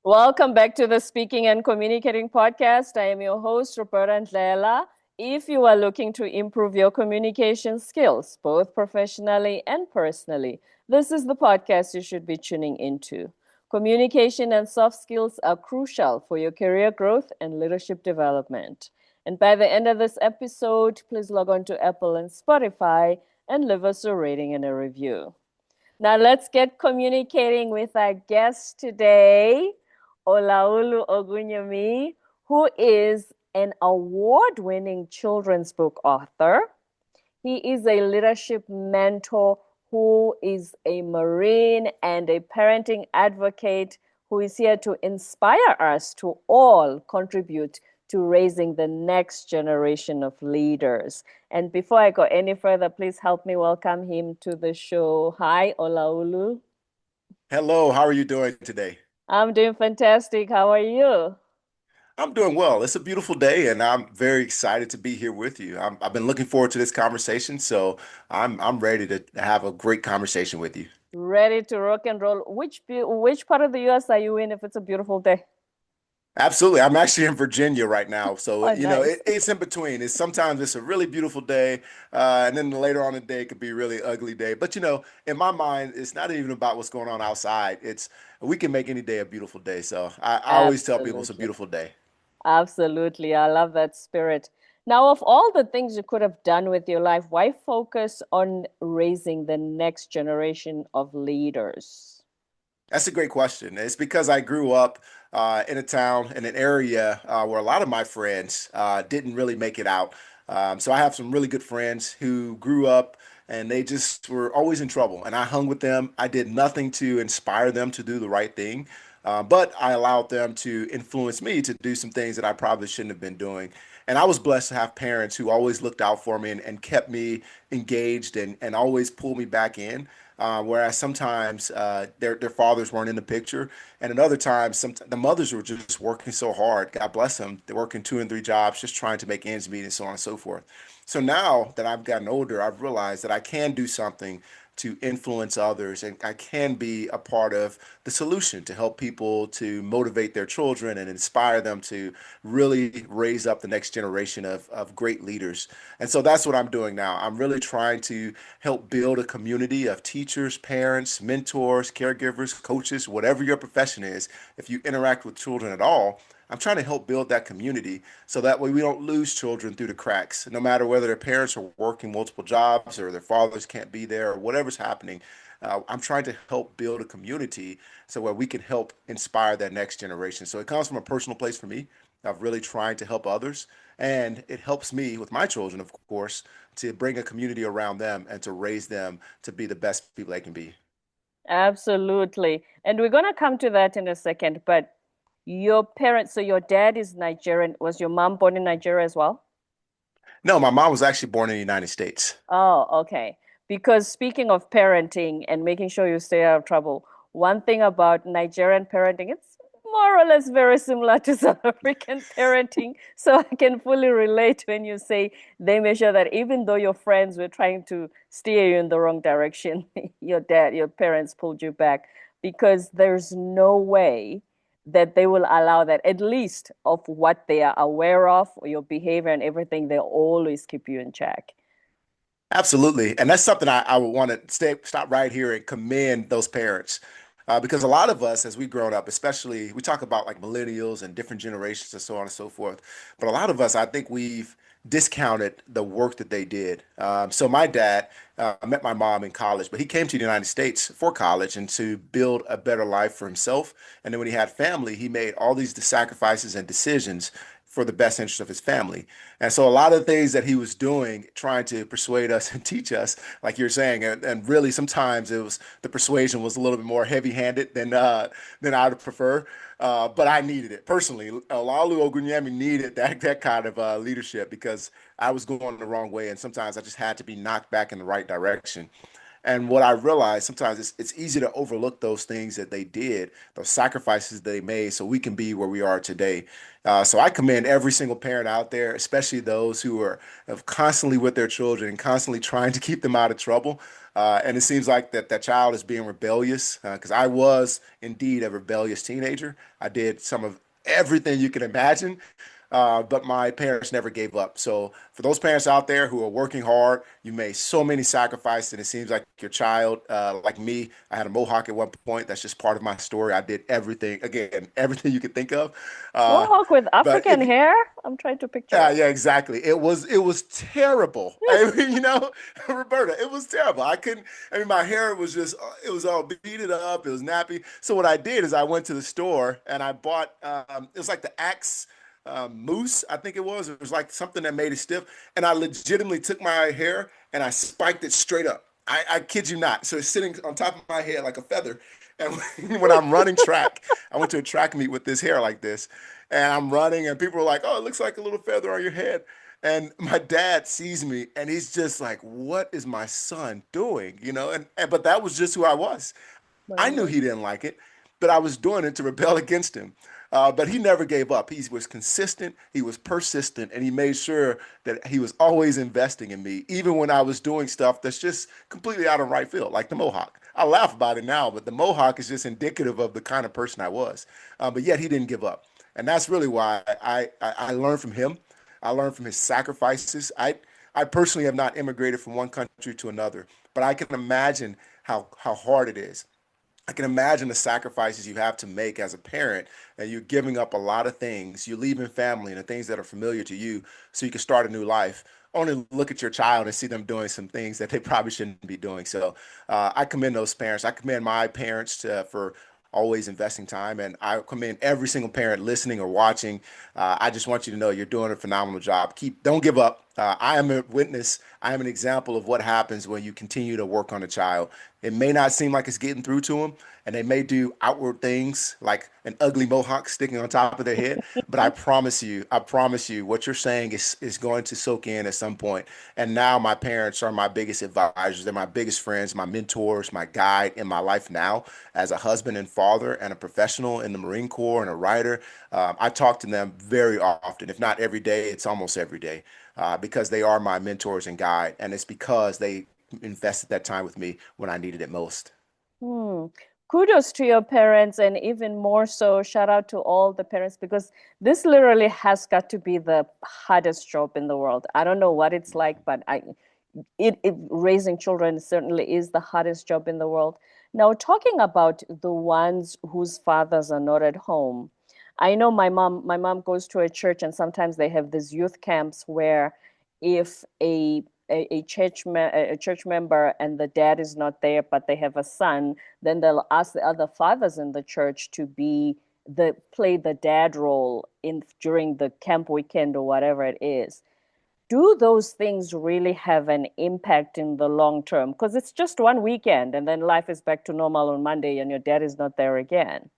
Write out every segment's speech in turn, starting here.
Welcome back to the Speaking and Communicating podcast. I am your host, Roberta Ndlela. If you are looking to improve your communication skills, both professionally and personally, this is the podcast you should be tuning into. Communication and soft skills are crucial for your career growth and leadership development. And by the end of this episode, please log on to Apple and Spotify and leave us a rating and a review. Now let's get communicating with our guest today. Olaolu Ogunyemi, who is an award-winning children's book author. He is a leadership mentor who is a Marine and a parenting advocate who is here to inspire us to all contribute to raising the next generation of leaders. And before I go any further, please help me welcome him to the show. Hi, Olaolu. Hello, how are you doing today? I'm doing fantastic. How are you? I'm doing well. It's a beautiful day, and I'm very excited to be here with you. I've been looking forward to this conversation, so I'm ready to have a great conversation with you. Ready to rock and roll. Which part of the US are you in if it's a beautiful day? Absolutely. I'm actually in Virginia right now, so Oh, nice. it's in between. It's sometimes it's a really beautiful day, and then later on in the day it could be a really ugly day. But in my mind, it's not even about what's going on outside. It's we can make any day a beautiful day. So I always tell people it's a Absolutely. beautiful day. Absolutely. I love that spirit. Now, of all the things you could have done with your life, why focus on raising the next generation of leaders? That's a great question. It's because I grew up in a town, in an area where a lot of my friends didn't really make it out. So I have some really good friends who grew up and they just were always in trouble. And I hung with them. I did nothing to inspire them to do the right thing, but I allowed them to influence me to do some things that I probably shouldn't have been doing. And I was blessed to have parents who always looked out for me and kept me engaged and always pulled me back in. Whereas sometimes their fathers weren't in the picture, and at other times, the mothers were just working so hard. God bless them. They're working two and three jobs, just trying to make ends meet, and so on and so forth. So now that I've gotten older, I've realized that I can do something to influence others, and I can be a part of the solution to help people to motivate their children and inspire them to really raise up the next generation of great leaders. And so that's what I'm doing now. I'm really trying to help build a community of teachers, parents, mentors, caregivers, coaches, whatever your profession is. If you interact with children at all, I'm trying to help build that community so that way we don't lose children through the cracks, no matter whether their parents are working multiple jobs or their fathers can't be there or whatever's happening. I'm trying to help build a community so where we can help inspire that next generation. So it comes from a personal place for me of really trying to help others. And it helps me with my children, of course, to bring a community around them and to raise them to be the best people they can be. Absolutely. And we're going to come to that in a second, but your parents, so your dad is Nigerian. Was your mom born in Nigeria as well? No, my mom was actually born in the United States. Oh, okay. Because speaking of parenting and making sure you stay out of trouble, one thing about Nigerian parenting, it's more or less very similar to South African parenting. So I can fully relate when you say they make sure that even though your friends were trying to steer you in the wrong direction, your parents pulled you back because there's no way that they will allow that, at least of what they are aware of, or your behavior and everything, they always keep you in check. Absolutely. And that's something I would want to stop right here and commend those parents. Because a lot of us, as we've grown up, especially we talk about like millennials and different generations and so on and so forth. But a lot of us, I think we've discounted the work that they did. So my dad met my mom in college, but he came to the United States for college and to build a better life for himself. And then when he had family, he made all these sacrifices and decisions for the best interest of his family. And so a lot of the things that he was doing, trying to persuade us and teach us, like you're saying, and really sometimes it was the persuasion was a little bit more heavy-handed than I'd prefer. But I needed it personally. Olaolu Ogunyemi needed that kind of leadership because I was going the wrong way, and sometimes I just had to be knocked back in the right direction. And what I realized sometimes it's easy to overlook those things that they did, those sacrifices they made, so we can be where we are today. So I commend every single parent out there, especially those who are constantly with their children and constantly trying to keep them out of trouble. And it seems like that child is being rebellious because I was indeed a rebellious teenager. I did some of everything you can imagine. But my parents never gave up. So for those parents out there who are working hard, you made so many sacrifices, and it seems like your child, like me, I had a mohawk at one point. That's just part of my story. I did everything, again, everything you could think of. Uh, Mohawk with but African if hair? I'm trying to picture yeah, it. yeah, exactly. It was terrible. I mean, Roberta, it was terrible. I couldn't. I mean, my hair was just it was all beaded up. It was nappy. So what I did is I went to the store and I bought it was like the Axe mousse, I think it was. It was like something that made it stiff, and I legitimately took my hair and I spiked it straight up. I kid you not. So it's sitting on top of my head like a feather. And when I'm running track, I went to a track meet with this hair like this, and I'm running, and people are like, "Oh, it looks like a little feather on your head." And my dad sees me, and he's just like, "What is my son doing?" And but that was just who I was. I knew Mhm. he didn't like it, but I was doing it to rebel against him. But he never gave up. He was consistent, he was persistent, and he made sure that he was always investing in me, even when I was doing stuff that's just completely out of right field, like the Mohawk. I laugh about it now, but the Mohawk is just indicative of the kind of person I was. But yet he didn't give up. And that's really why I learned from him. I learned from his sacrifices. I personally have not immigrated from one country to another, but I can imagine how hard it is. I can imagine the sacrifices you have to make as a parent, and you're giving up a lot of things. You're leaving family and the things that are familiar to you so you can start a new life. Only look at your child and see them doing some things that they probably shouldn't be doing. So I commend those parents. I commend my parents for always investing time, and I commend every single parent listening or watching. I just want you to know you're doing a phenomenal job. Don't give up. I am a witness. I am an example of what happens when you continue to work on a child. It may not seem like it's getting through to them, and they may do outward things like an ugly mohawk sticking on top of their head. But I promise you, what you're saying is going to soak in at some point. And now my parents are my biggest advisors. They're my biggest friends, my mentors, my guide in my life now as a husband and father and a professional in the Marine Corps and a writer. I talk to them very often, if not every day, it's almost every day, because they are my mentors and guide. And it's because they invested that time with me when I needed it most. Hmm. Kudos to your parents, and even more so, shout out to all the parents because this literally has got to be the hardest job in the world. I don't know what it's like, but raising children certainly is the hardest job in the world. Now, talking about the ones whose fathers are not at home, I know my mom goes to a church, and sometimes they have these youth camps where if a church member and the dad is not there, but they have a son, then they'll ask the other fathers in the church to be the play the dad role in during the camp weekend or whatever it is. Do those things really have an impact in the long term? Because it's just one weekend and then life is back to normal on Monday and your dad is not there again.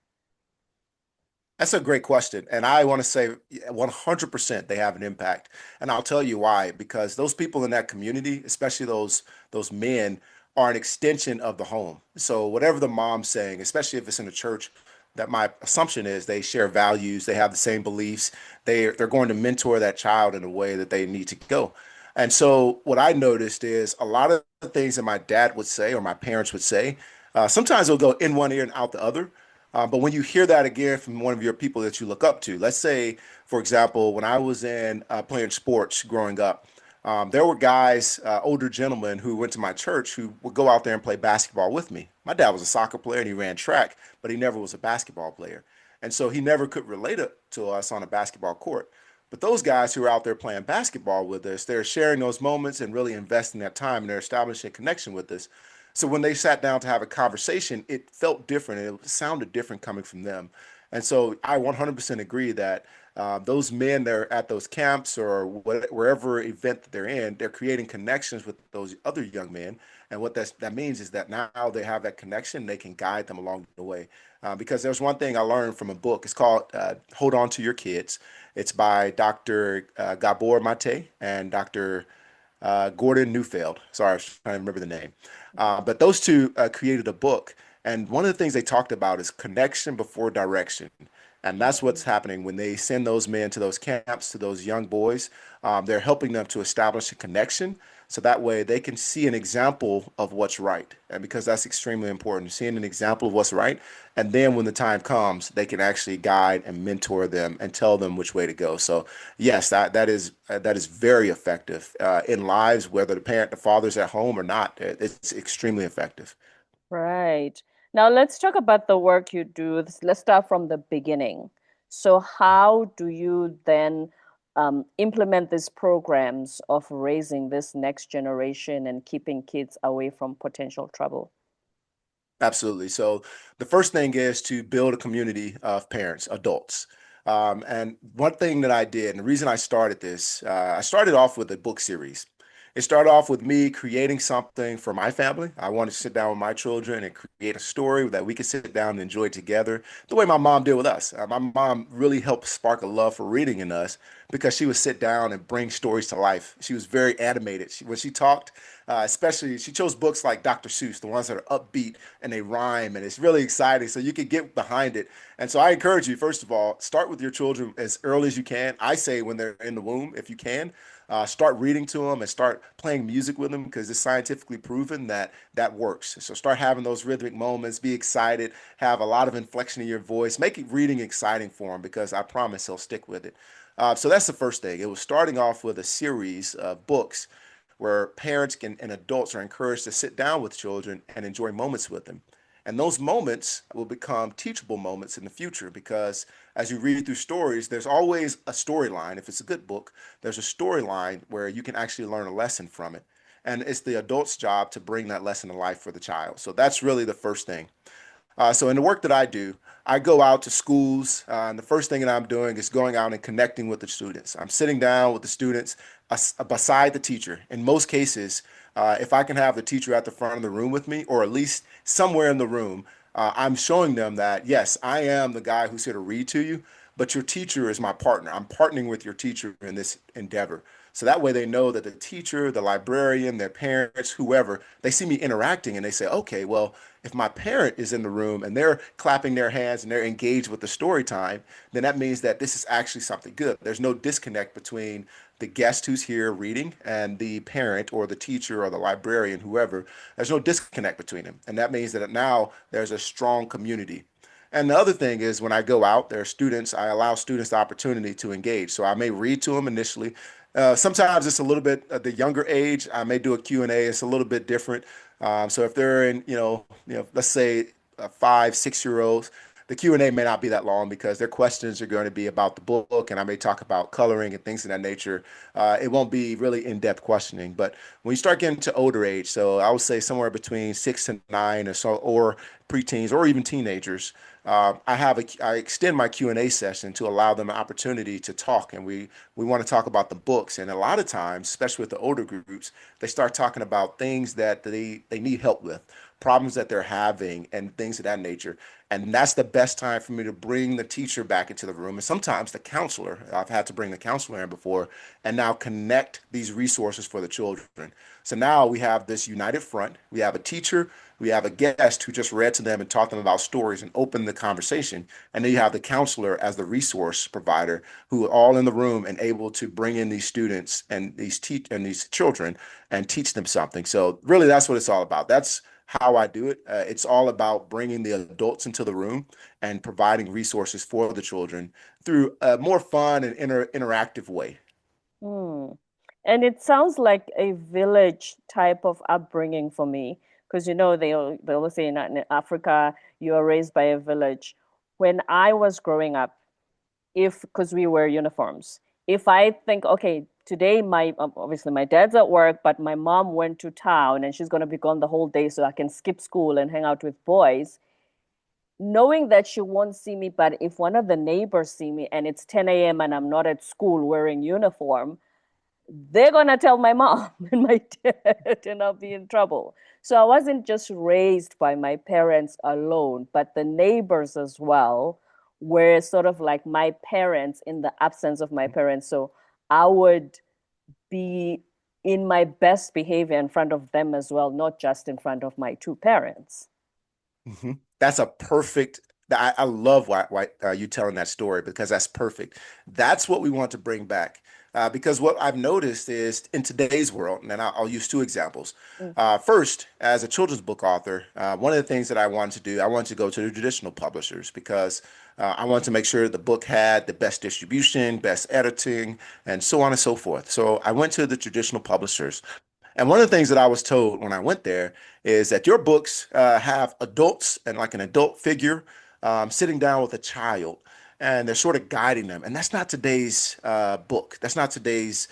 That's a great question. And I want to say 100% they have an impact. And I'll tell you why, because those people in that community, especially those men, are an extension of the home. So whatever the mom's saying, especially if it's in a church, that my assumption is they share values, they have the same beliefs, they're going to mentor that child in a way that they need to go. And so what I noticed is a lot of the things that my dad would say or my parents would say, sometimes it'll go in one ear and out the other. But when you hear that again from one of your people that you look up to, let's say, for example, when I was in playing sports growing up, there were guys, older gentlemen who went to my church who would go out there and play basketball with me. My dad was a soccer player and he ran track, but he never was a basketball player. And so he never could relate it to us on a basketball court. But those guys who are out there playing basketball with us, they're sharing those moments and really investing that time and they're establishing a connection with us. So when they sat down to have a conversation, it felt different and it sounded different coming from them. And so I 100% agree that those men that are at those camps or wherever event that they're in, they're creating connections with those other young men. And what that means is that now they have that connection, they can guide them along the way. Because there's one thing I learned from a book. It's called Hold On to Your Kids. It's by Dr. Gabor Mate and Dr. Gordon Neufeld. Sorry, I was trying to remember the name. But those two created a book. And one of the things they talked about is connection before direction. And that's what's happening when they send those men to those camps, to those young boys. They're helping them to establish a connection so that way they can see an example of what's right. And because that's extremely important, seeing an example of what's right. And then when the time comes, they can actually guide and mentor them and tell them which way to go. So yes, that is very effective in lives, whether the father's at home or not. It's extremely effective. Right. Now let's talk about the work you do. Let's start from the beginning. So how do you then implement these programs of raising this next generation and keeping kids away from potential trouble? Absolutely. So the first thing is to build a community of parents, adults. And one thing that I did, and the reason I started this, I started off with a book series. It started off with me creating something for my family. I wanted to sit down with my children and create a story that we could sit down and enjoy together, the way my mom did with us. My mom really helped spark a love for reading in us because she would sit down and bring stories to life. She was very animated. When she talked, especially she chose books like Dr. Seuss, the ones that are upbeat and they rhyme, and it's really exciting. So you could get behind it. And so I encourage you, first of all, start with your children as early as you can. I say when they're in the womb, if you can. Start reading to them and start playing music with them because it's scientifically proven that that works. So start having those rhythmic moments, be excited, have a lot of inflection in your voice, make it reading exciting for them because I promise they'll stick with it. So that's the first thing. It was starting off with a series of books where parents and adults are encouraged to sit down with children and enjoy moments with them. And those moments will become teachable moments in the future because as you read through stories, there's always a storyline. If it's a good book, there's a storyline where you can actually learn a lesson from it. And it's the adult's job to bring that lesson to life for the child. So that's really the first thing. So in the work that I do, I go out to schools, and the first thing that I'm doing is going out and connecting with the students. I'm sitting down with the students beside the teacher. In most cases, if I can have the teacher at the front of the room with me, or at least somewhere in the room, I'm showing them that, yes, I am the guy who's here to read to you, but your teacher is my partner. I'm partnering with your teacher in this endeavor. So that way they know that the teacher, the librarian, their parents, whoever, they see me interacting and they say, okay, well, if my parent is in the room and they're clapping their hands and they're engaged with the story time, then that means that this is actually something good. There's no disconnect between the guest who's here reading and the parent or the teacher or the librarian, whoever. There's no disconnect between them. And that means that now there's a strong community. And the other thing is when I go out, there are students, I allow students the opportunity to engage. So I may read to them initially. Sometimes it's a little bit at the younger age. I may do a Q&A. It's a little bit different. So if they're in, let's say 5, 6 year olds, the Q&A may not be that long because their questions are going to be about the book, and I may talk about coloring and things of that nature. It won't be really in-depth questioning. But when you start getting to older age, so I would say somewhere between 6 to 9 or so, or preteens, or even teenagers, I extend my Q&A session to allow them an opportunity to talk, and we want to talk about the books. And a lot of times, especially with the older groups, they start talking about things that they need help with, problems that they're having, and things of that nature. And that's the best time for me to bring the teacher back into the room, and sometimes the counselor. I've had to bring the counselor in before, and now connect these resources for the children. So now we have this united front. We have a teacher, we have a guest who just read to them and taught them about stories and opened the conversation. And then you have the counselor as the resource provider who are all in the room and able to bring in these students and these children and teach them something. So really that's what it's all about. That's how I do it. It's all about bringing the adults into the room and providing resources for the children through a more fun and interactive way. Hmm. And it sounds like a village type of upbringing for me, because they always say in Africa you are raised by a village. When I was growing up, if because we wear uniforms, if I think, okay, today my obviously my dad's at work, but my mom went to town and she's gonna be gone the whole day, so I can skip school and hang out with boys, knowing that she won't see me, but if one of the neighbors see me and it's 10 a.m. and I'm not at school wearing uniform, they're gonna tell my mom and my dad, and I'll be in trouble. So I wasn't just raised by my parents alone, but the neighbors as well were sort of like my parents in the absence of my parents. So I would be in my best behavior in front of them as well, not just in front of my two parents. That's a perfect. I love why you telling that story because that's perfect. That's what we want to bring back. Because what I've noticed is in today's world, and I'll use two examples. Mm, First, as a children's book author, one of the things that I wanted to do, I wanted to go to the traditional publishers because I wanted to make sure the book had the best distribution, best editing, and so on and so forth. So I went to the traditional publishers. And one of the things that I was told when I went there is that your books have adults and like an adult figure sitting down with a child, and they're sort of guiding them. And that's not today's book. That's not today's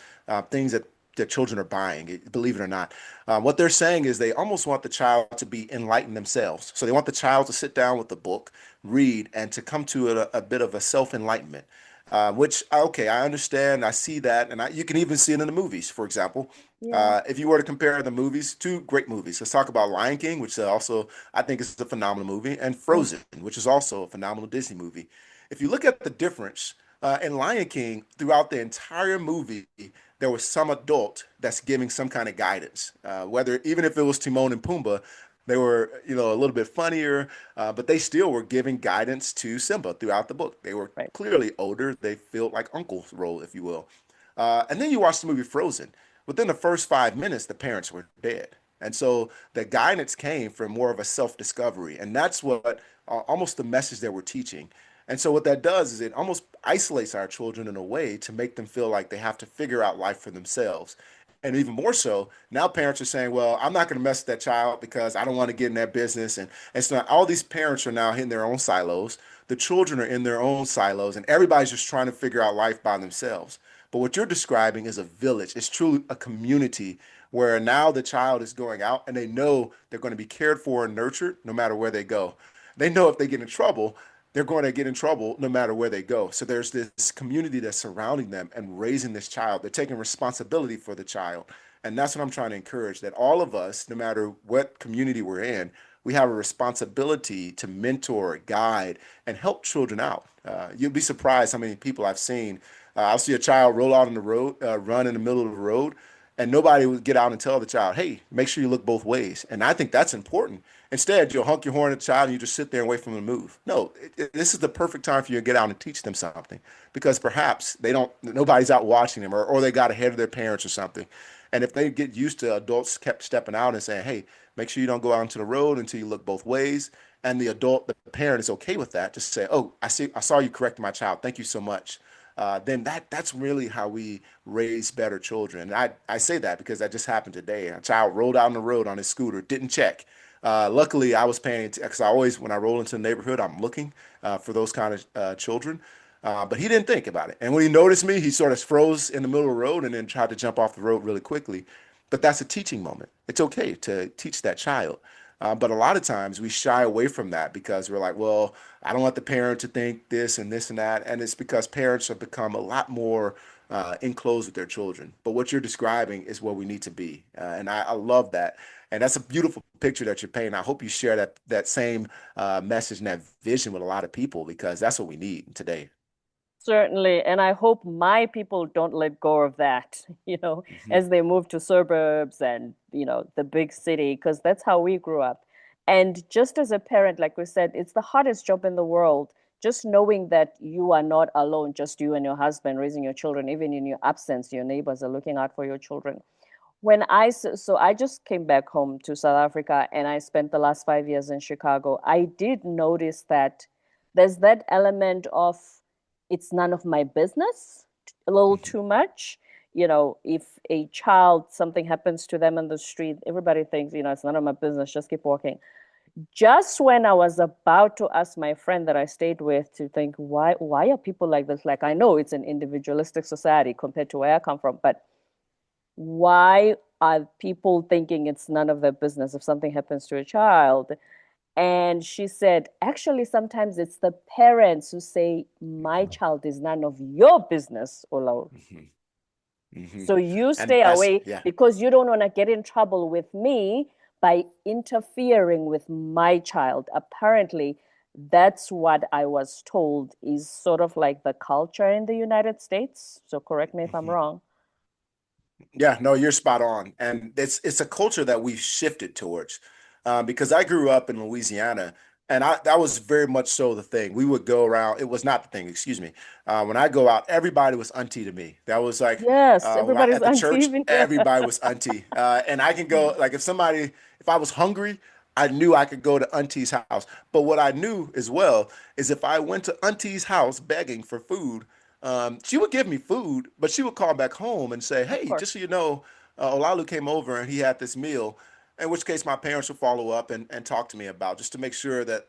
things that children are buying, believe it or not. What they're saying is they almost want the child to be enlightened themselves. So they want the child to sit down with the book, read, and to come to a bit of a self-enlightenment. Which okay, I understand. I see that, and you can even see it in the movies. For example, yeah. if you were to compare the movies, two great movies. Let's talk about Lion King, which also I think is a phenomenal movie, and Mm, Frozen, which is also a phenomenal Disney movie. If you look at the difference in Lion King, throughout the entire movie, there was some adult that's giving some kind of guidance. Whether even if it was Timon and Pumbaa, they were a little bit funnier, but they still were giving guidance to Simba throughout the book. They were right. clearly older. They felt like uncle's role, if you will. And then you watch the movie Frozen. Within the first 5 minutes, the parents were dead. And so the guidance came from more of a self-discovery. And that's what almost the message that we're teaching. And so what that does is it almost isolates our children in a way to make them feel like they have to figure out life for themselves. And even more so, now parents are saying, well, I'm not going to mess with that child because I don't want to get in that business. And so all these parents are now in their own silos. The children are in their own silos, and everybody's just trying to figure out life by themselves. But what you're describing is a village. It's truly a community where now the child is going out and they know they're going to be cared for and nurtured no matter where they go. They know if they get in trouble, they're going to get in trouble no matter where they go. So there's this community that's surrounding them and raising this child. They're taking responsibility for the child. And that's what I'm trying to encourage that all of us, no matter what community we're in, we have a responsibility to mentor, guide, and help children out. You'll be surprised how many people I've seen. I'll see a child roll out on the road, run in the middle of the road, and nobody would get out and tell the child, hey, make sure you look both ways. And I think that's important. Instead, you'll honk your horn at the child and you just sit there and wait for them to move. No, this is the perfect time for you to get out and teach them something because perhaps nobody's out watching them or they got ahead of their parents or something. And if they get used to adults kept stepping out and saying, hey, make sure you don't go out into the road until you look both ways. And the parent is okay with that. Just say, oh, I saw you correct my child. Thank you so much. Then that's really how we raise better children. And I say that because that just happened today. A child rolled out on the road on his scooter, didn't check. Luckily, I was paying because I always, when I roll into the neighborhood, I'm looking for those kind of children. But he didn't think about it. And when he noticed me, he sort of froze in the middle of the road and then tried to jump off the road really quickly. But that's a teaching moment. It's okay to teach that child. But a lot of times we shy away from that because we're like, well, I don't want the parent to think this and this and that. And it's because parents have become a lot more enclosed with their children. But what you're describing is where we need to be. And I love that. And that's a beautiful picture that you're painting. I hope you share that same message and that vision with a lot of people because that's what we need today. Certainly. And I hope my people don't let go of that, Mhm. as they move to suburbs and, the big city, because that's how we grew up. And just as a parent, like we said, it's the hardest job in the world. Just knowing that you are not alone, just you and your husband raising your children, even in your absence, your neighbors are looking out for your children. So I just came back home to South Africa and I spent the last 5 years in Chicago. I did notice that there's that element of it's none of my business a little Mhm. too much. If a child, something happens to them in the street, everybody thinks, it's none of my business, just keep walking. Just when I was about to ask my friend that I stayed with to think, why are people like this? Like, I know it's an individualistic society compared to where I come from, but why are people thinking it's none of their business if something happens to a child? And she said, actually, sometimes it's the parents who say, my child is none of your business, Olaolu. Mhm. Mhm. So you And stay that's, away yeah. because you don't want to get in trouble with me by interfering with my child. Apparently, that's what I was told is sort of like the culture in the United States. So correct me if I'm Mhm. wrong. Yeah, no, you're spot on, and it's a culture that we've shifted towards, because I grew up in Louisiana, and that was very much so the thing. We would go around. It was not the thing, excuse me. When I go out, everybody was auntie to me. That was like Yes, when I everybody's at the auntie church, even here. everybody was auntie, and I can go like if I was hungry, I knew I could go to auntie's house. But what I knew as well is if I went to auntie's house begging for food. She would give me food, but she would call back home and say, Of "Hey, just course. so you know, Olaolu came over and he had this meal." In which case, my parents would follow up and talk to me about just to make sure that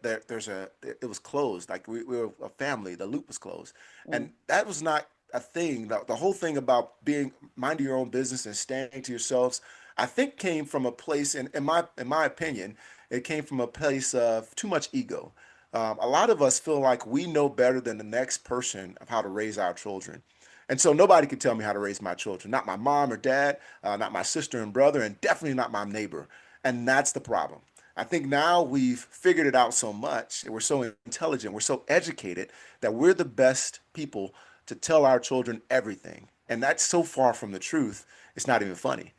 it was closed, like we were a family, the loop was closed, Mm, and that was not a thing. The whole thing about being minding your own business and standing to yourselves, I think, came from a place, in my opinion, it came from a place of too much ego. A lot of us feel like we know better than the next person of how to raise our children. And so nobody can tell me how to raise my children. Not my mom or dad, not my sister and brother, and definitely not my neighbor. And that's the problem. I think now we've figured it out so much, and we're so intelligent, we're so educated that we're the best people to tell our children everything. And that's so far from the truth, it's not even funny.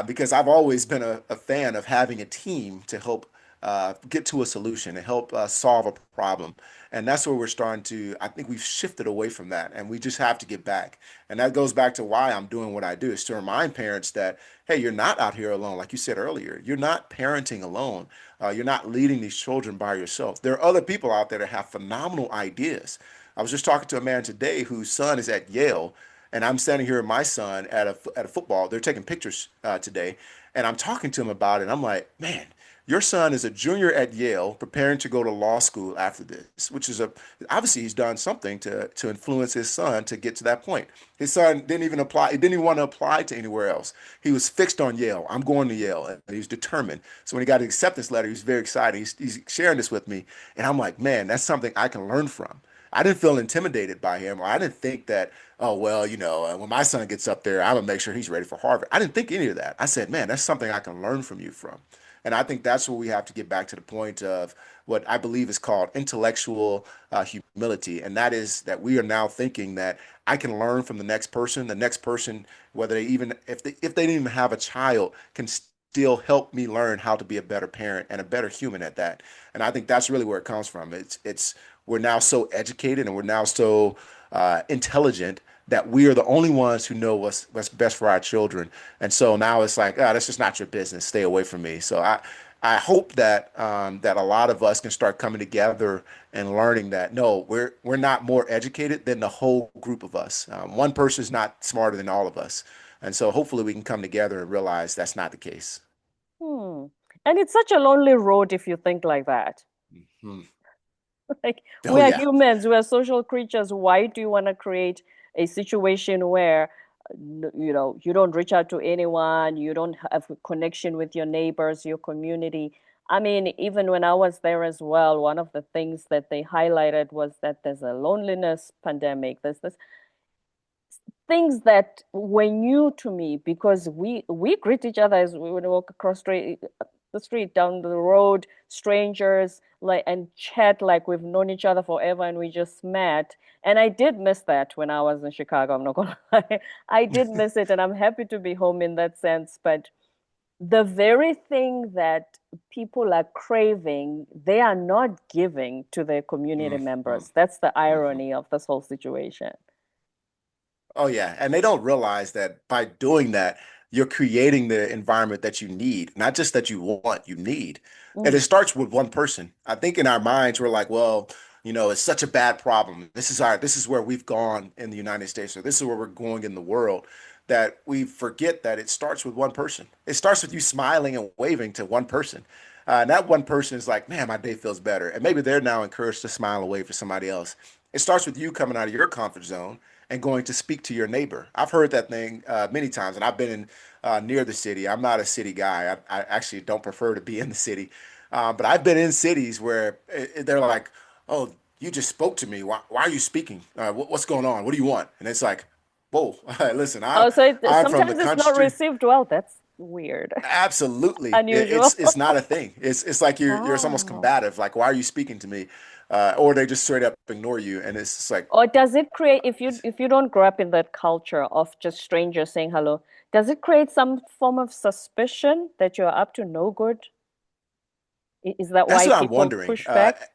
Because I've always been a fan of having a team to help get to a solution and help solve a problem. And that's where we're starting to, I think we've shifted away from that and we just have to get back. And that goes back to why I'm doing what I do is to remind parents that, hey, you're not out here alone. Like you said earlier, you're not parenting alone. You're not leading these children by yourself. There are other people out there that have phenomenal ideas. I was just talking to a man today whose son is at Yale, and I'm standing here with my son at a football. They're taking pictures today, and I'm talking to him about it. And I'm like, man, your son is a junior at Yale, preparing to go to law school after this, which is obviously he's done something to influence his son to get to that point. His son didn't even apply. He didn't even want to apply to anywhere else. He was fixed on Yale. I'm going to Yale, and he was determined. So when he got an acceptance letter, he was very excited. He's sharing this with me, and I'm like, man, that's something I can learn from. I didn't feel intimidated by him, or I didn't think that, oh, well, when my son gets up there, I'm gonna make sure he's ready for Harvard. I didn't think any of that. I said, man, that's something I can learn from you from. And I think that's where we have to get back to the point of what I believe is called intellectual humility. And that is that we are now thinking that I can learn from the next person, whether if they didn't even have a child, can still help me learn how to be a better parent and a better human at that. And I think that's really where it comes from. It's we're now so educated and we're now so intelligent that we are the only ones who know what's best for our children. And so now it's like, oh, that's just not your business. Stay away from me. So I hope that that a lot of us can start coming together and learning that no, we're not more educated than the whole group of us. One person is not smarter than all of us. And so hopefully we can come together and realize that's not the case. hmm. And it's such a lonely road if you think like that. Hmm. Like Oh we are yeah. humans, we are social creatures. Why do you want to create a situation where you don't reach out to anyone, you don't have a connection with your neighbors, your community? I mean, even when I was there as well, one of the things that they highlighted was that there's a loneliness pandemic. There's this things that were new to me because we greet each other as we would walk across the street, down the road, strangers, like, and chat like we've known each other forever and we just met. And I did miss that when I was in Chicago. I'm not gonna lie. I did miss it, and I'm happy to be home in that sense. But the very thing that people are craving, they are not giving to their community Mhm. members. That's the Mhm. irony of this whole situation. Oh yeah, and they don't realize that by doing that, you're creating the environment that you need, not just that you want, you need. And it Mm. starts with one person. I think in our minds we're like, well, it's such a bad problem. This is where we've gone in the United States, or this is where we're going in the world, that we forget that it starts with one person. It starts with you smiling and waving to one person. And that one person is like, man, my day feels better. And maybe they're now encouraged to smile and wave for somebody else. It starts with you coming out of your comfort zone and going to speak to your neighbor. I've heard that thing many times, and I've been in near the city. I'm not a city guy. I actually don't prefer to be in the city, but I've been in cities where they're like, "Oh, you just spoke to me. Why are you speaking? What's going on? What do you want?" And it's like, "Whoa, listen, Oh, so I'm from the sometimes it's not country. received well. That's weird. Absolutely. Unusual. It's not a thing. It's like it's almost Wow. combative. Like, why are you speaking to me? or they just straight up ignore you. And it's just like, Or does it create, if you don't grow up in that culture of just strangers saying hello, does it create some form of suspicion that you're up to no good? Is that that's why what I'm people wondering. push back?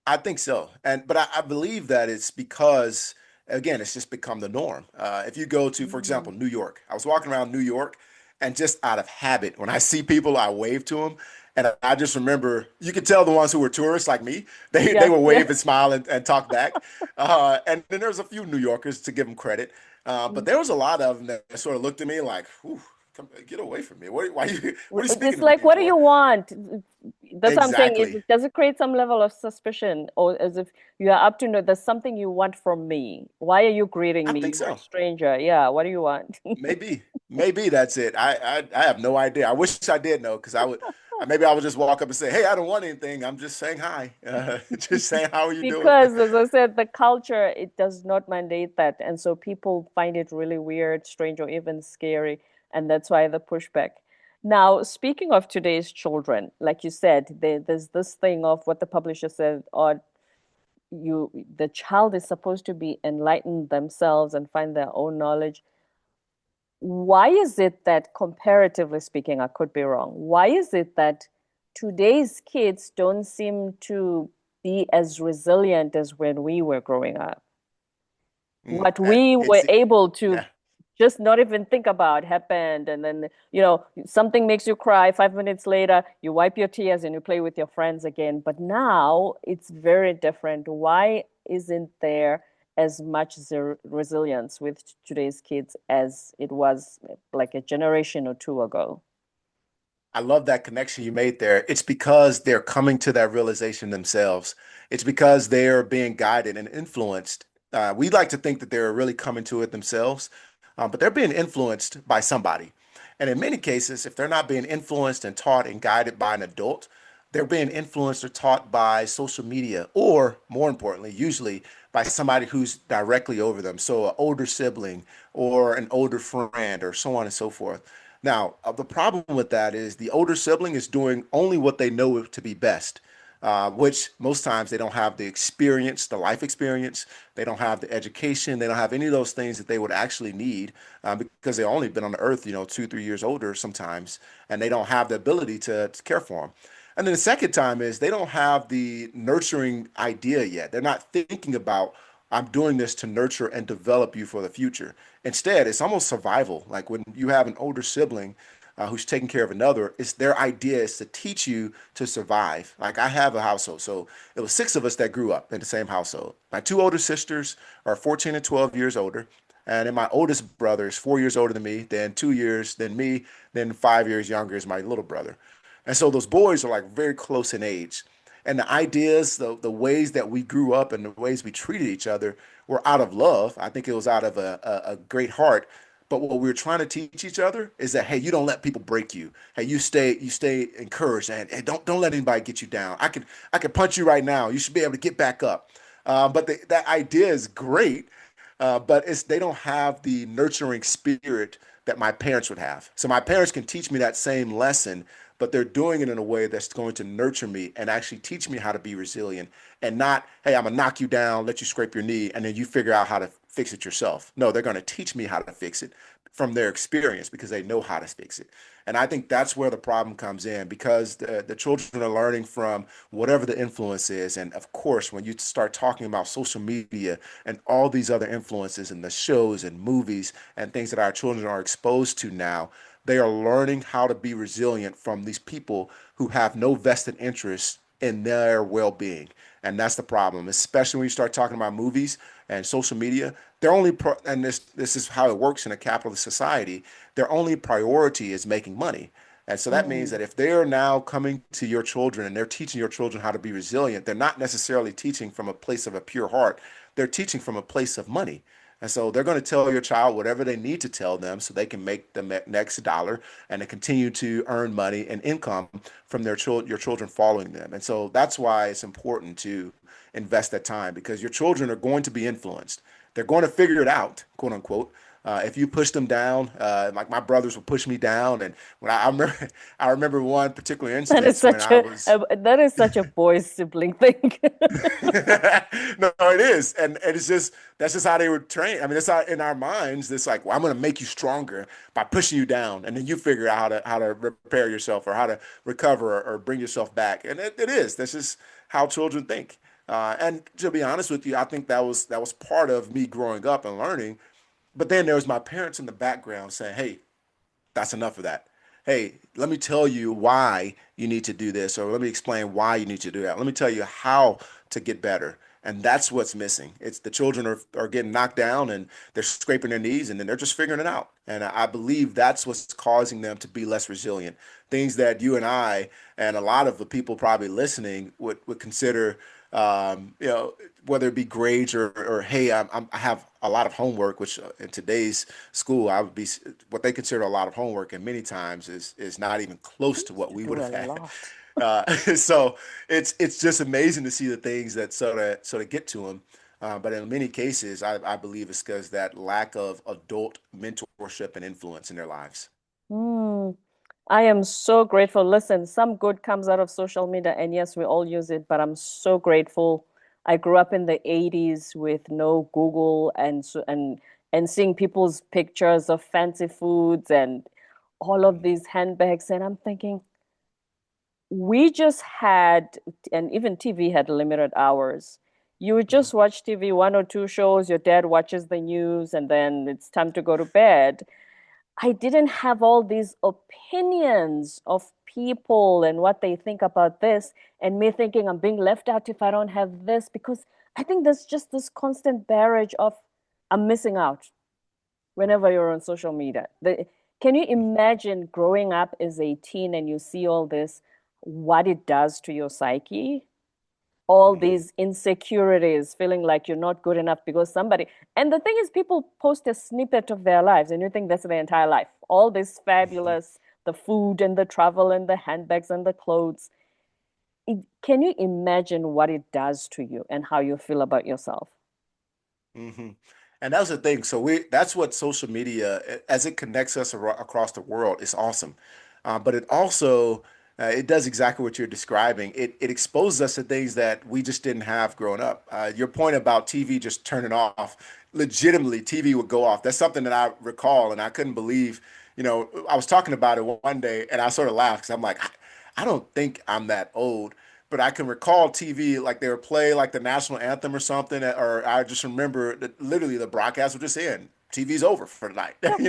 I think so. But I believe that it's because, again, it's just become the norm. If you go to, for example, Mm. New York, I was walking around New York and just out of habit, when I see people, I wave to them. And I just remember, you could tell the ones who were tourists like me, they Yeah, would yeah. wave and smile and talk back. And then there's a few New Yorkers to give them credit. But Mm. there was a lot of them that sort of looked at me like, "Whew, come get away from me. What are you speaking It's to like, me what do for?" you want? That's what I'm saying. Exactly. Does it create some level of suspicion, or as if you are up to know there's something you want from me? Why are you greeting I me? think You're a so. stranger. Yeah, what do you want? Maybe that's it. I have no idea. I wish I did know because maybe I would just walk up and say, "Hey, I don't want anything. I'm just saying hi. Just saying how are you doing?" Because, as I said, the culture, it does not mandate that. And so people find it really weird, strange, or even scary. And that's why the pushback. Now, speaking of today's children, like you said, there's this thing of what the publisher said, or the child is supposed to be enlightened themselves and find their own knowledge. Why is it that, comparatively speaking, I could be wrong, why is it that today's kids don't seem to be as resilient as when we were growing up? What we were It's able to yeah. just not even think about happened, and then something makes you cry. 5 minutes later, you wipe your tears and you play with your friends again. But now it's very different. Why isn't there as much resilience with today's kids as it was like a generation or two ago? I love that connection you made there. It's because they're coming to that realization themselves. It's because they're being guided and influenced. We like to think that they're really coming to it themselves, but they're being influenced by somebody. And in many cases, if they're not being influenced and taught and guided by an adult, they're being influenced or taught by social media, or more importantly, usually by somebody who's directly over them. So, an older sibling or an older friend, or so on and so forth. Now, the problem with that is the older sibling is doing only what they know to be best, which most times they don't have the experience, the life experience. They don't have the education. They don't have any of those things that they would actually need because they've only been on the earth, 2, 3 years older sometimes, and they don't have the ability to care for them. And then the second time is they don't have the nurturing idea yet. They're not thinking about, I'm doing this to nurture and develop you for the future. Instead, it's almost survival. Like when you have an older sibling who's taking care of another, it's their idea is to teach you to survive. Like I have a household, so it was six of us that grew up in the same household. My two older sisters are 14 and 12 years older. And then my oldest brother is 4 years older than me, then 2 years, then me, then 5 years younger is my little brother. And so those boys are like very close in age. And the ideas, the ways that we grew up and the ways we treated each other were out of love. I think it was out of a great heart. But what we were trying to teach each other is that, hey, you don't let people break you. Hey, you stay encouraged, and hey, don't let anybody get you down. I could punch you right now. You should be able to get back up. But that idea is great, but they don't have the nurturing spirit that my parents would have. So my parents can teach me that same lesson, but they're doing it in a way that's going to nurture me and actually teach me how to be resilient and not, hey, I'm gonna knock you down, let you scrape your knee, and then you figure out how to fix it yourself. No, they're going to teach me how to fix it from their experience because they know how to fix it. And I think that's where the problem comes in because the children are learning from whatever the influence is. And of course, when you start talking about social media and all these other influences and the shows and movies and things that our children are exposed to now, they are learning how to be resilient from these people who have no vested interest in their well-being. And that's the problem, especially when you start talking about movies and social media. Their only and this is how it works in a capitalist society. Their only priority is making money. And so that means Mm. that if they're now coming to your children and they're teaching your children how to be resilient, they're not necessarily teaching from a place of a pure heart. They're teaching from a place of money. And so they're going to tell your child whatever they need to tell them so they can make the next dollar and to continue to earn money and income from your children following them. And so that's why it's important to invest that time because your children are going to be influenced. They're going to figure it out, quote unquote, If you push them down, like my brothers would push me down, and I remember, I remember one particular That is instance when such I was. that is such a boys sibling thing. No, it is, and it's just that's just how they were trained. I mean, that's how in our minds. It's like, well, I'm going to make you stronger by pushing you down, and then you figure out how to repair yourself or how to recover or bring yourself back. And it is. That's just how children think. And to be honest with you, I think that was part of me growing up and learning. But then there was my parents in the background saying, "Hey, that's enough of that. Hey, let me tell you why you need to do this, or let me explain why you need to do that. Let me tell you how to get better." And that's what's missing. It's the children are getting knocked down and they're scraping their knees and then they're just figuring it out. And I believe that's what's causing them to be less resilient. Things that you and I and a lot of the people probably listening would consider, you know, whether it be grades or hey, I have a lot of homework, which in today's school, I would be what they consider a lot of homework, and many times is not even close to what You we would do a have had. lot. So it's just amazing to see the things that sort of get to them. But in many cases, I believe it's because that lack of adult mentorship and influence in their lives. Hmm. I am so grateful. Listen, some good comes out of social media, and yes, we all use it, but I'm so grateful. I grew up in the 80s with no Google and seeing people's pictures of fancy foods and all of these handbags, and I'm thinking, we just had, and even TV had limited hours. You would Mhm. just watch TV, one or two shows, your dad watches the news, and then it's time to go to bed. I didn't have all these opinions of people and what they think about this, and me thinking I'm being left out if I don't have this, because I think there's just this constant barrage of I'm missing out whenever you're on social media. Can you imagine growing up as a teen and you see all this, what it does to your psyche? All Mhm. these insecurities, feeling like you're not good enough because somebody. And the thing is, people post a snippet of their lives and you think that's their entire life. All this Mhm. fabulous, the food and the travel and the handbags and the clothes. Can you imagine what it does to you and how you feel about yourself? hmm And that's the thing. So that's what social media, as it connects us across the world, is awesome. But it also, it does exactly what you're describing. It exposes us to things that we just didn't have growing up. Your point about TV just turning off, legitimately, TV would go off. That's something that I recall, and I couldn't believe. I was talking about it one day, and I sort of laughed because I'm like, I don't think I'm that old, but I can recall TV like they would play like the national anthem or something, or I just remember that literally the broadcast would just end. TV's over for the night. Yep.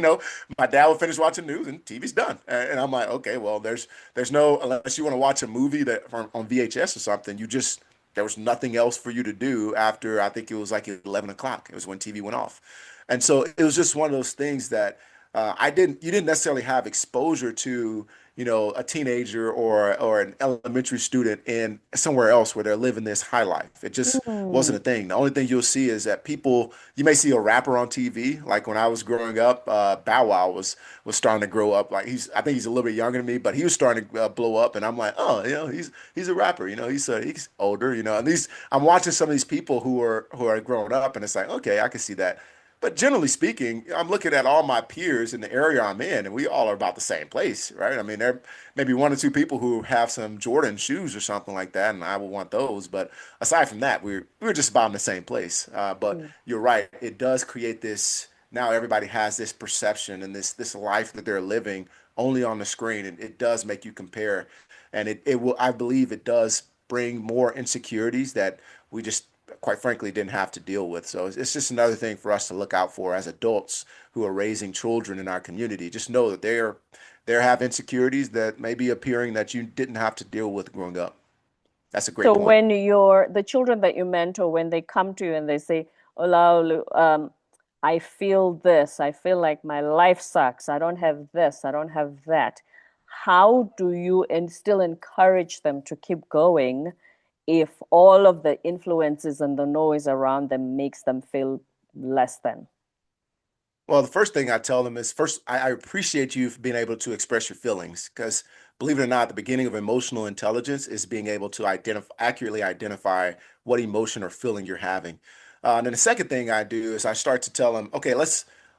My dad would finish watching news and TV's done. And I'm like, okay, well, there's no unless you want to watch a movie that on VHS or something, there was nothing else for you to do after I think it was like 11 o'clock. It was when TV went off. And so it was just one of those things that you didn't necessarily have exposure to, a teenager or an elementary student in somewhere else where they're living this high life. It just Hmm. wasn't a thing. The only thing you'll see is that you may see a rapper on TV. Like when I was growing up, Bow Wow was starting to grow up. Like I think he's a little bit younger than me, but he was starting to blow up, and I'm like, oh, he's a rapper. He's older. At least I'm watching some of these people who are growing up, and it's like, okay, I can see that. But generally speaking, I'm looking at all my peers in the area I'm in, and we all are about the same place, right? I mean, there may be one or two people who have some Jordan shoes or something like that, and I would want those. But aside from that, we're just about in the same place. But you're right, it does create this. Now everybody has this perception and this life that they're living only on the screen, and it does make you compare, and it will. I believe it does bring more insecurities that we just quite frankly didn't have to deal with. So it's just another thing for us to look out for as adults who are raising children in our community. Just know that they have insecurities that may be appearing that you didn't have to deal with growing up. That's a great So point. when the children that you mentor, when they come to you and they say, Olaolu, I feel this, I feel like my life sucks, I don't have this, I don't have that. How do you still encourage them to keep going if all of the influences and the noise around them makes them feel less than? Well, the first thing I tell them is first, I appreciate you for being able to express your feelings because believe it or not, the beginning of emotional intelligence is being able to accurately identify what emotion or feeling you're having. And then the second thing I do is I start to tell them, okay,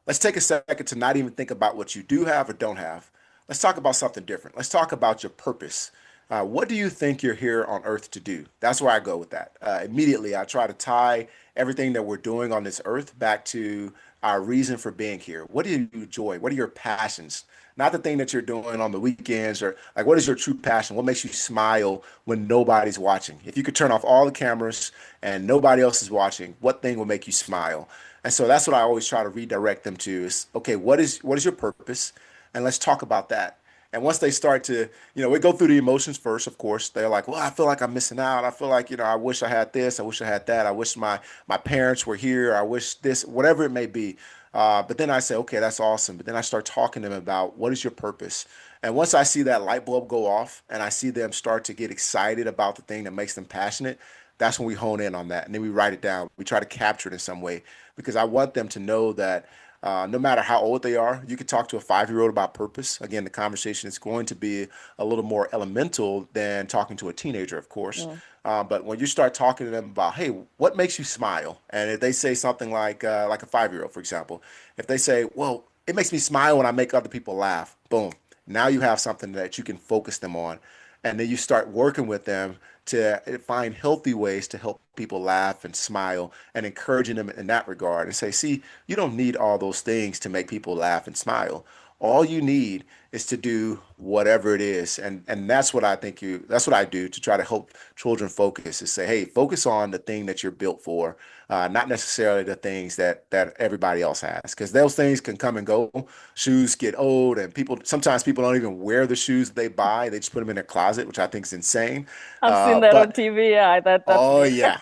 let's take a second to not even think about what you do have or don't have. Let's talk about something different. Let's talk about your purpose. What do you think you're here on earth to do? That's where I go with that. Immediately, I try to tie everything that we're doing on this earth back to our reason for being here. What do you enjoy? What are your passions? Not the thing that you're doing on the weekends, or like what is your true passion? What makes you smile when nobody's watching? If you could turn off all the cameras and nobody else is watching, what thing will make you smile? And so that's what I always try to redirect them to is, okay, what is your purpose? And let's talk about that. And once they start to, we go through the emotions first, of course. They're like, well, I feel like I'm missing out. I feel like, I wish I had this. I wish I had that. I wish my parents were here. I wish this, whatever it may be. But then I say, okay, that's awesome. But then I start talking to them about what is your purpose? And once I see that light bulb go off and I see them start to get excited about the thing that makes them passionate, that's when we hone in on that. And then we write it down. We try to capture it in some way because I want them to know that no matter how old they are, you could talk to a 5-year-old about purpose. Again, the conversation is going to be a little more elemental than talking to a teenager, of course. Mm. But when you start talking to them about, hey, what makes you smile? And if they say something like a 5-year-old, for example, if they say, well, it makes me smile when I make other people laugh, boom. Now you have something that you can focus them on. And then you start working with them to find healthy ways to help people laugh and smile and encouraging them in that regard and say, see, you don't need all those things to make people laugh and smile. All you need is to do whatever it is. And that's what that's what I do to try to help children focus is say, hey, focus on the thing that you're built for, not necessarily the things that everybody else has. Because those things can come and go. Shoes get old and sometimes people don't even wear the shoes they buy. They just put them in their closet, which I think is insane. I've seen that on But TV. Yeah, that's oh me. yeah.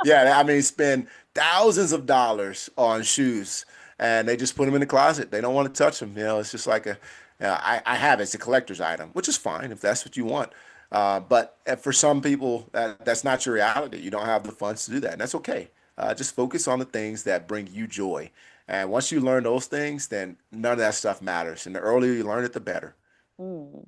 Yeah, I mean, spend thousands of dollars on shoes, and they just put them in the closet. They don't want to touch them. It's just like I have it. It's a collector's item, which is fine if that's what you want. But for some people, that's not your reality. You don't have the funds to do that, and that's okay. Just focus on the things that bring you joy. And once you learn those things, then none of that stuff matters. And the earlier you learn it, the better. Mm.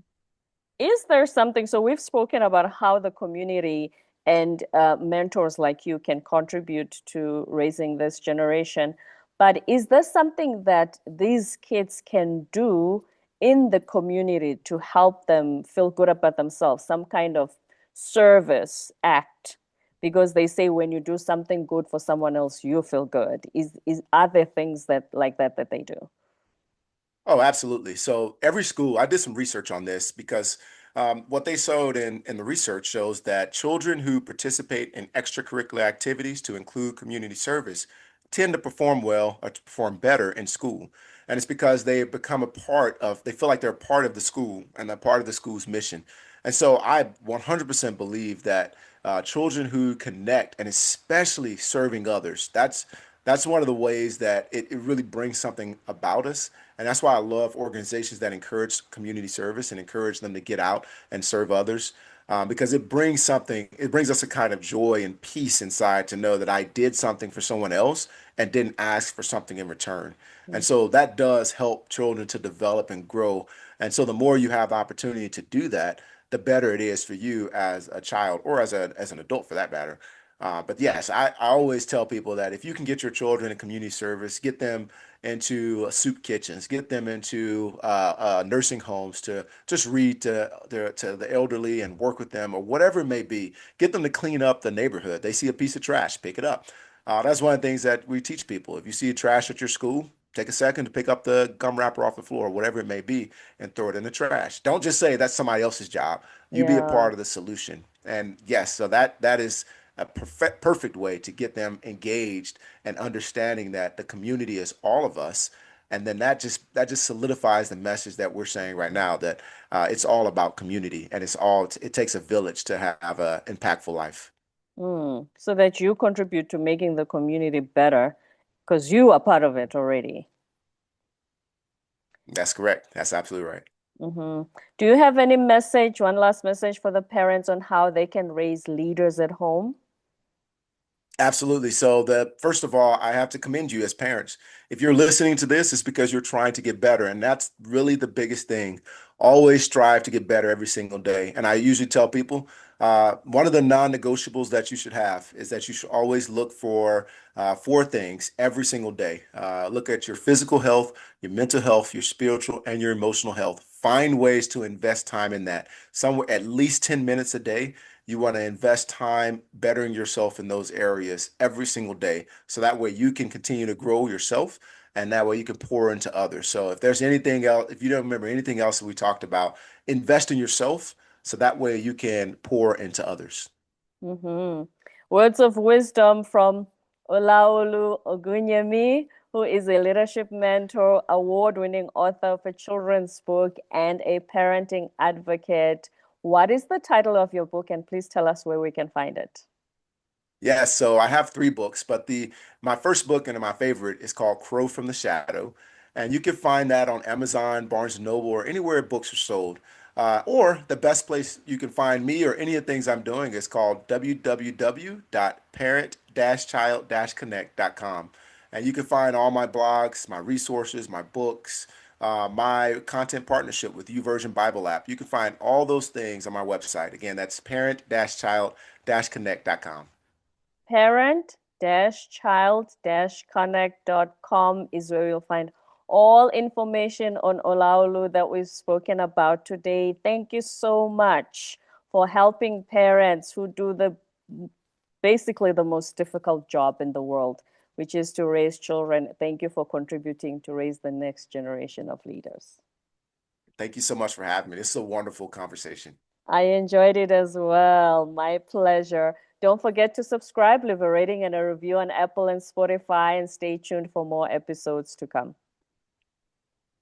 Is there something, so we've spoken about how the community and mentors like you can contribute to raising this generation, but is there something that these kids can do in the community to help them feel good about themselves, some kind of service act? Because they say when you do something good for someone else, you feel good. Are there things that like that they do? Oh, absolutely. So every school, I did some research on this because what they showed in the research shows that children who participate in extracurricular activities to include community service tend to perform well or to perform better in school. And it's because they feel like they're a part of the school and they're part of the school's mission. And so I 100% believe that children who connect and especially serving others, that's one of the ways that it really brings something about us. And that's why I love organizations that encourage community service and encourage them to get out and serve others. Because it brings us a kind of joy and peace inside to know that I did something for someone else and didn't ask for something in return. And so that does help children to develop and grow. And so the more you have opportunity to do that, the better it is for you as a child or as an adult for that matter. But yes, I always tell people that if you can get your children in community service, get them into soup kitchens, get them into nursing homes to just read to the elderly and work with them or whatever it may be, get them to clean up the neighborhood. They see a piece of trash, pick it up. That's one of the things that we teach people. If you see trash at your school, take a second to pick up the gum wrapper off the floor, whatever it may be, and throw it in the trash. Don't just say that's somebody else's job. You be a Yeah. part of the solution. And yes, so that is a perfect way to get them engaged and understanding that the community is all of us. And then that just solidifies the message that we're saying right now that it's all about community and it takes a village to have an impactful life. Mm. So that you contribute to making the community better because you are part of it already. That's correct. That's absolutely right. Hmm. Do you have any message, one last message for the parents on how they can raise leaders at home? Absolutely. So the first of all, I have to commend you as parents. If you're listening to this, it's because you're trying to get better. And that's really the biggest thing. Always strive to get better every single day. And I usually tell people, One of the non-negotiables that you should have is that you should always look for four things every single day. Look at your physical health, your mental health, your spiritual, and your emotional health. Find ways to invest time in that. Somewhere at least 10 minutes a day. You want to invest time bettering yourself in those areas every single day. So that way you can continue to grow yourself and that way you can pour into others. So if there's anything else, if you don't remember anything else that we talked about, invest in yourself so that way you can pour into others. Hmm. Words of wisdom from Olaolu Ogunyemi, who is a leadership mentor, award-winning author of a children's book, and a parenting advocate. What is the title of your book? And please tell us where we can find it. Yeah, so I have three books, but the my first book and my favorite is called Crow from the Shadow, and you can find that on Amazon, Barnes and Noble, or anywhere books are sold. Or the best place you can find me or any of the things I'm doing is called www.parent-child-connect.com, and you can find all my blogs, my resources, my books, my content partnership with YouVersion Bible app. You can find all those things on my website. Again, that's parent-child-connect.com. Parent-child-connect.com is where you'll find all information on Olaolu that we've spoken about today. Thank you so much for helping parents who do the basically the most difficult job in the world, which is to raise children. Thank you for contributing to raise the next generation of leaders. Thank you so much for having me. This is a wonderful conversation. I enjoyed it as well. My pleasure. Don't forget to subscribe, leave a rating and a review on Apple and Spotify, and stay tuned for more episodes to come.